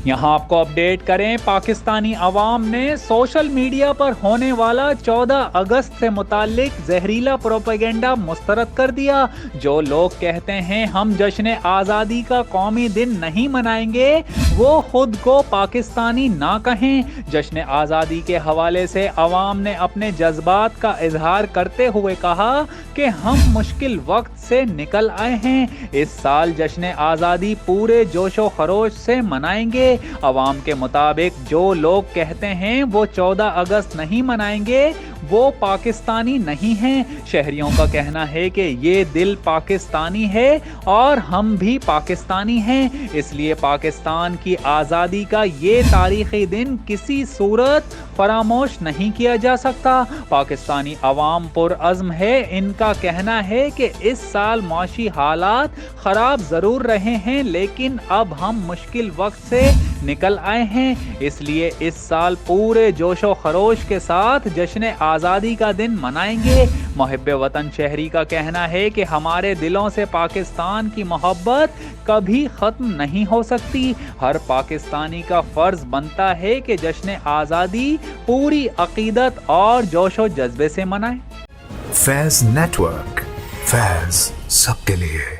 یہاں آپ کو اپڈیٹ کریں، پاکستانی عوام نے سوشل میڈیا پر ہونے والا 14 اگست سے متعلق زہریلا پروپیگنڈا مسترد کر دیا۔ جو لوگ کہتے ہیں ہم جشن آزادی کا قومی دن نہیں منائیں گے، وہ خود کو پاکستانی نہ کہیں۔ جشن آزادی کے حوالے سے عوام نے اپنے جذبات کا اظہار کرتے ہوئے کہا کہ ہم مشکل وقت سے نکل آئے ہیں۔ اس سال جشن آزادی پورے جوش و خروش سے منائیں گے۔ عوام کے مطابق جو لوگ کہتے ہیں وہ 14 اگست نہیں منائیں گے، وہ پاکستانی نہیں ہیں۔ شہریوں کا کہنا ہے کہ یہ دل پاکستانی ہے اور ہم بھی پاکستانی ہیں، اس لیے پاکستان کی آزادی کا یہ تاریخی دن کسی صورت فراموش نہیں کیا جا سکتا۔ پاکستانی عوام پرعزم ہے۔ ان کا کہنا ہے کہ اس سال معاشی حالات خراب ضرور رہے ہیں، لیکن اب ہم مشکل وقت سے نکل آئے ہیں، اس لیے اس سال پورے جوش و خروش کے ساتھ جشن آزادی کا دن منائیں گے۔ محب وطن شہری کا کہنا ہے کہ ہمارے دلوں سے پاکستان کی محبت کبھی ختم نہیں ہو سکتی۔ ہر پاکستانی کا فرض بنتا ہے کہ جشن آزادی پوری عقیدت اور جوش و جذبے سے منائے۔ فیض نیٹ ورک، فیض سب کے لیے۔